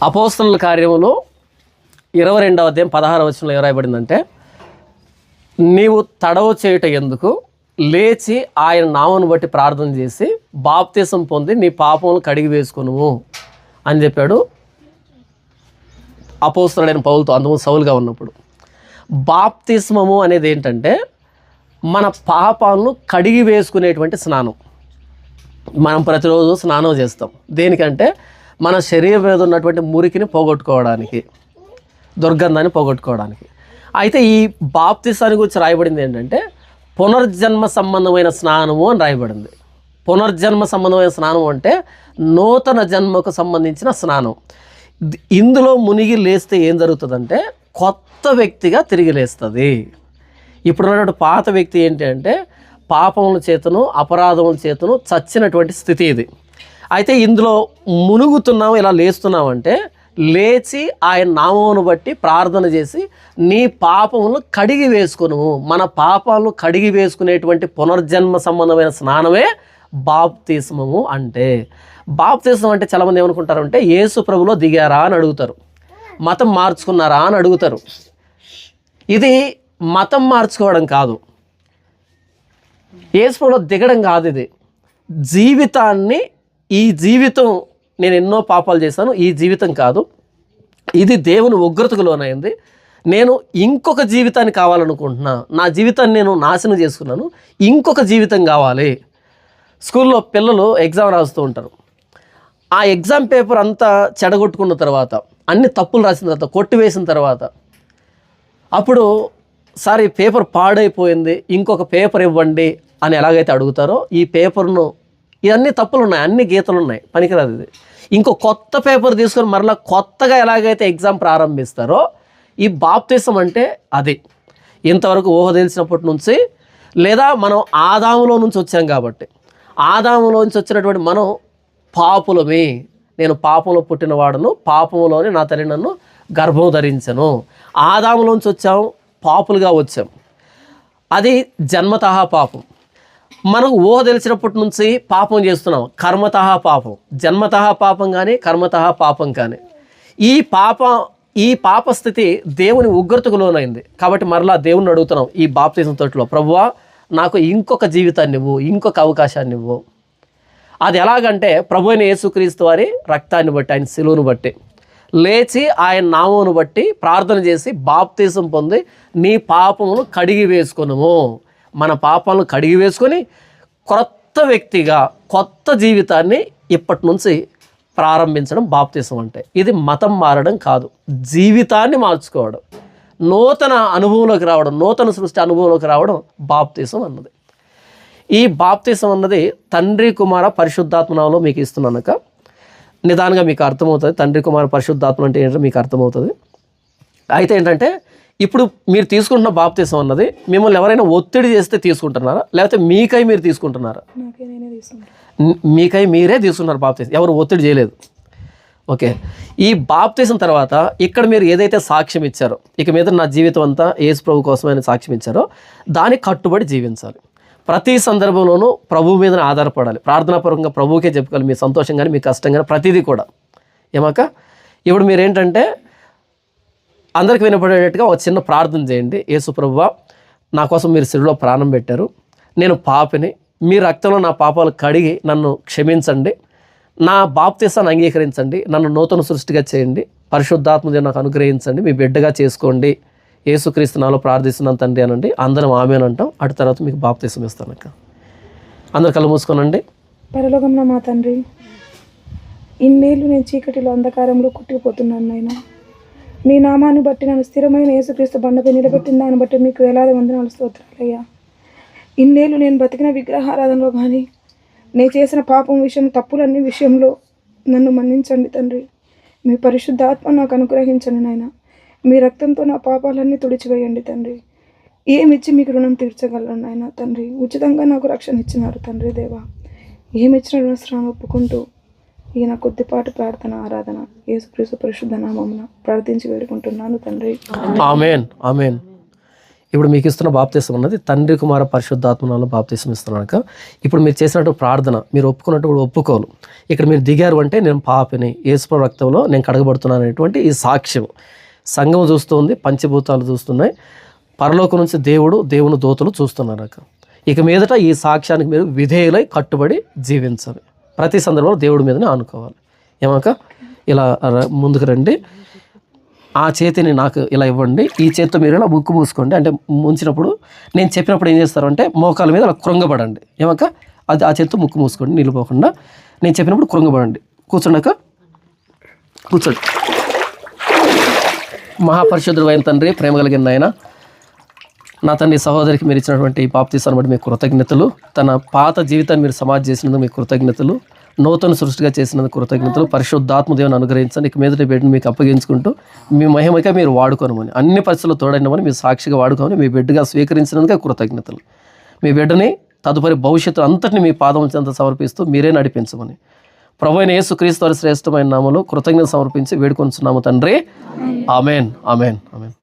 అపోస్తలుల కార్యములో 22వ అధ్యాయం 16వ వచనంలో ఏం రాయబడిందంటే, నీవు తడవ చేయుట ఎందుకు, లేచి ఆయన నామమును బట్టి ప్రార్థన చేసి బాప్తిసం పొంది నీ పాపములు కడిగి వేసుకొనుము అని చెప్పాడు అపోస్తలుడైన పౌలుతో, అందుకు సౌలుగా ఉన్నప్పుడు. బాప్తిస్మము అనేది ఏంటంటే మన పాపాలను కడిగి వేసుకునేటువంటి స్నానం. మనం ప్రతిరోజు స్నానం చేస్తాం. దేనికంటే మన శరీరం మీద ఉన్నటువంటి మురికిని పోగొట్టుకోవడానికి, దుర్గంధాన్ని పోగొట్టుకోవడానికి. అయితే ఈ బాప్తిసాన్ని గురించి రాయబడింది ఏంటంటే పునర్జన్మ సంబంధమైన స్నానము అని రాయబడింది. పునర్జన్మ సంబంధమైన స్నానం అంటే నూతన జన్మకు సంబంధించిన స్నానం. ఇందులో మునిగి లేస్తే ఏం జరుగుతుందంటే కొత్త వ్యక్తిగా తిరిగి లేస్తుంది. ఇప్పుడున్నటువంటి పాత వ్యక్తి ఏంటి అంటే పాపముల చేతను అపరాధముల చేతను చచ్చినటువంటి స్థితి ఇది. అయితే ఇందులో మునుగుతున్నాం, ఇలా లేస్తున్నామంటే లేచి ఆయన నామమును బట్టి ప్రార్థన చేసి నీ పాపములను కడిగి వేసుకును. మన పాపాలను కడిగి వేసుకునేటువంటి పునర్జన్మ సంబంధమైన స్నానమే బాప్తిస్మము అంటే. బాప్తిస్మం అంటే చాలామంది ఏమనుకుంటారంటే యేసు ప్రభులో దిగారా అని అడుగుతారు, మతం మార్చుకున్నారా అని అడుగుతారు. ఇది మతం మార్చుకోవడం కాదు, యేసు ప్రభులో దిగడం కాదు. ఇది జీవితాన్ని, ఈ జీవితం నేను ఎన్నో పాపాలు చేశాను, ఈ జీవితం కాదు, ఇది దేవుని ఉగ్రతకు లోనైంది, నేను ఇంకొక జీవితాన్ని కావాలనుకుంటున్నా, నా జీవితాన్ని నేను నాశనం చేసుకున్నాను, ఇంకొక జీవితం కావాలి. స్కూల్లో పిల్లలు ఎగ్జామ్ రాస్తూ ఉంటారు. ఆ ఎగ్జామ్ పేపర్ అంతా చెడగొట్టుకున్న తర్వాత, అన్ని తప్పులు రాసిన తర్వాత, కొట్టివేసిన తర్వాత, అప్పుడు సార్ ఈ పేపర్ పాడైపోయింది, ఇంకొక పేపర్ ఇవ్వండి అని ఎలాగైతే అడుగుతారో, ఈ పేపర్ను ఇవన్నీ తప్పులు ఉన్నాయి, అన్ని గీతలు ఉన్నాయి, పనికిరాదు ఇది, ఇంకో కొత్త పేపర్ తీసుకొని మరలా కొత్తగా ఎలాగైతే ఎగ్జామ్ ప్రారంభిస్తారో, ఈ బాప్తిసం అంటే అది. ఇంతవరకు ఊహ తెలిసినప్పటి నుంచి, లేదా మనం ఆదాములో నుంచి వచ్చాం కాబట్టి, ఆదాములో నుంచి వచ్చినటువంటి మనం పాపులమే, నేను పాపంలో పుట్టినవాడును, పాపంలోనే నా తల్లి నన్ను గర్భం ధరించను. ఆదాములోంచి వచ్చాం, పాపులుగా వచ్చాం, అది జన్మతః పాపం. మనకు ఊహ తెలిసినప్పటి నుంచి పాపం చేస్తున్నాం, కర్మతః పాపం. జన్మతః పాపం కానీ కర్మతః పాపం కానీ. ఈ పాప స్థితి దేవుని ఉగ్రతకు లోనైంది. కాబట్టి మరలా దేవుని అడుగుతున్నాం ఈ బాప్తిసం తోటిలో, ప్రభువా నాకు ఇంకొక జీవితాన్ని ఇవ్వు, ఇంకొక అవకాశాన్ని ఇవ్వు. అది ఎలాగంటే ప్రభు అయిన యేసుక్రీస్తు వారి రక్తాన్ని బట్టి, ఆయన శిలువను బట్టి, లేచి ఆయన నామమును బట్టి ప్రార్థన చేసి బాప్తిసం పొంది నీ పాపమును కడిగి వేసుకొనుము. మన పాపాలను కడిగి వేసుకొని కొత్త వ్యక్తిగా, కొత్త జీవితాన్ని ఇప్పటి నుంచి ప్రారంభించడం బాప్తిసం అంటే. ఇది మతం మారడం కాదు, జీవితాన్ని మార్చుకోవడం, నూతన అనుభవంలోకి రావడం, నూతన సృష్టి అనుభవంలోకి రావడం బాప్తిసం అన్నది. ఈ బాప్తిసం అన్నది తండ్రి కుమార పరిశుద్ధాత్మనామములో మీకు ఇస్తున్నానుక నిదానంగా మీకు అర్థమవుతుంది. తండ్రి కుమార పరిశుద్ధాత్మ అంటే ఏంటంటే మీకు అర్థమవుతుంది. అయితే ఏంటంటే ఇప్పుడు మీరు తీసుకుంటున్న బాప్తిసం అన్నది మిమ్మల్ని ఎవరైనా ఒత్తిడి చేస్తే తీసుకుంటున్నారా, లేకపోతే మీకై మీరు తీసుకుంటున్నారా? మీకై మీరే తీసుకున్నారు బాప్తిసం, ఎవరు ఒత్తిడి చేయలేదు. ఓకే, ఈ బాప్తిసం తర్వాత ఇక్కడ మీరు ఏదైతే సాక్ష్యం ఇచ్చారో, ఇక మీద నా జీవితం అంతా యేసు ప్రభు కోసమైన సాక్ష్యం ఇచ్చారో దానికి కట్టుబడి జీవించాలి. ప్రతి సందర్భంలోనూ ప్రభువు మీద ఆధారపడాలి. ప్రార్థనాపూర్వకంగా ప్రభువుకే చెప్పుకోవాలి, మీ సంతోషం కానీ మీ కష్టం కానీ ప్రతిదీ కూడా. ఏమాక ఇప్పుడు మీరేంటంటే అందరికి వినపడేటట్టుగా ఒక చిన్న ప్రార్థన చేయండి. యేసు ప్రభువా, నా కోసం మీరు శిలువలో ప్రాణం పెట్టారు, నేను పాపిని, మీ రక్తంలో నా పాపాలు కడిగి నన్ను క్షమించండి, నా బాప్తిసాన్ని అంగీకరించండి, నన్ను నూతన సృష్టిగా చేయండి, పరిశుద్ధాత్మ నాకు అనుగ్రహించండి, మీ బిడ్డగా చేసుకోండి, యేసుక్రీస్తు నామములో ప్రార్థిస్తున్నాను తండ్రి అనండి. అందరం ఆమేన్ అంటాం. అటు తర్వాత మీకు బాప్తిసం ఇస్తాను అక్క. అందరు కళ్ళు మూసుకోనండి. పరలోకమున మా తండ్రి, ఇన్నేళ్ళు నేను చీకటిలో అంధకారంలో కుట్టుకుపోతున్నాను నాయన. మీ నామాన్ని బట్టి నన్ను స్థిరమైన యేసుక్రీస్తు బండపై నిలబెట్టిన దాన్ని బట్టి మీకు వేలాది వందనాలు స్తోత్రాలయ్యా. ఇన్నేళ్ళు నేను బతికిన విగ్రహారాధనలో కానీ, నేను చేసిన పాపం విషయం, తప్పులన్నీ విషయంలో నన్ను మన్నించండి తండ్రి. మీ పరిశుద్ధ ఆత్మ నాకు అనుగ్రహించండి నాయన. మీ రక్తంతో నా పాపాలన్నీ తుడిచివేయండి తండ్రి. ఏమిచ్చి మీకు రుణం తీర్చగలను నాయన తండ్రి. ఉచితంగా నాకు రక్షణ ఇచ్చినారు తండ్రి దేవా. ఏమిచ్చిన రుణస్రాన్ని ఒప్పుకుంటూ ఈయన కొద్దిపాటి ప్రార్థన ఆరాధన యేసుక్రీస్తు పరిశుద్ధ నామమున ప్రార్థించి వేడుకుంటున్నాను తండ్రి. ఆమేన్, ఆమేన్. ఇప్పుడు మీకు ఇస్తున్న బాప్తీసం ఉన్నది తండ్రి కుమార పరిశుద్ధాత్మనాలో బాప్తీసం ఇస్తున్నాక ఇప్పుడు మీరు చేసినట్టు ప్రార్థన, మీరు ఒప్పుకున్నట్టు ఒప్పుకోలు. ఇక్కడ మీరు దిగారు అంటే నేను పాపిని, యేసు రక్తంలో నేను కడగబడుతున్నాను అనేటువంటి ఈ సాక్ష్యం సంఘం చూస్తుంది, పంచభూతాలు చూస్తున్నాయి, పరలోకం నుంచి దేవుని దూతలు చూస్తున్నారు. ఇక మీదట ఈ సాక్ష్యానికి మీరు విధేయులై కట్టుబడి జీవించాలి. ప్రతి సందర్భంలో దేవుడి మీదనే ఆనుకోవాలి. ఏమక ఇలా ముందుకు రండి, ఆ చేతిని నాకు ఇలా ఇవ్వండి, ఈ చేతితో మీరు ఇలా ముక్కు మూసుకోండి. అంటే ముంచినప్పుడు నేను చెప్పినప్పుడు ఏం చేస్తారు అంటే మోకాల మీద అలా కృంగబడండి. ఏమక అది ఆ చేతితో ముక్కు మూసుకోండి, నిలిపోకుండా. నేను చెప్పినప్పుడు కృంగబడండి. కూర్చోండాక కూర్చోండి. మహాపరిశుద్ధుడు అయిన తండ్రి, ప్రేమ కలిగిన ఆయన, నా తండ్రి సహోదరికి మీరు ఇచ్చినటువంటి ఈ బాప్తీసాన్ని బట్టి మీకు కృతజ్ఞతలు. తన పాత జీవితాన్ని మీరు సమాధి చేసినందుకు మీకు కృతజ్ఞతలు. నూతన సృష్టిగా చేసినందుకు కృతజ్ఞతలు. పరిశుద్ధాత్మ దేవుని అనుగ్రహించండి. ఇక మీదటి బిడ్డను మీకు అప్పగించుకుంటూ మీ మహిమగా మీరు వాడుకోనమని, అన్ని పరిస్థితుల్లో తోడైనమని, మీరు సాక్షిగా వాడుకోమని, మీ బిడ్డగా స్వీకరించినందుకే కృతజ్ఞతలు. మీ బిడ్డని తదుపరి భవిష్యత్తు అంతటిని మీ పాదముల చెంత సమర్పిస్తూ మీరే నడిపించమని ప్రభువైన యేసుక్రీస్తు వారి శ్రేష్టమైన నామములో కృతజ్ఞత సమర్పించి వేడుకొంచున్నాము తండ్రి. Amen, amen, amen.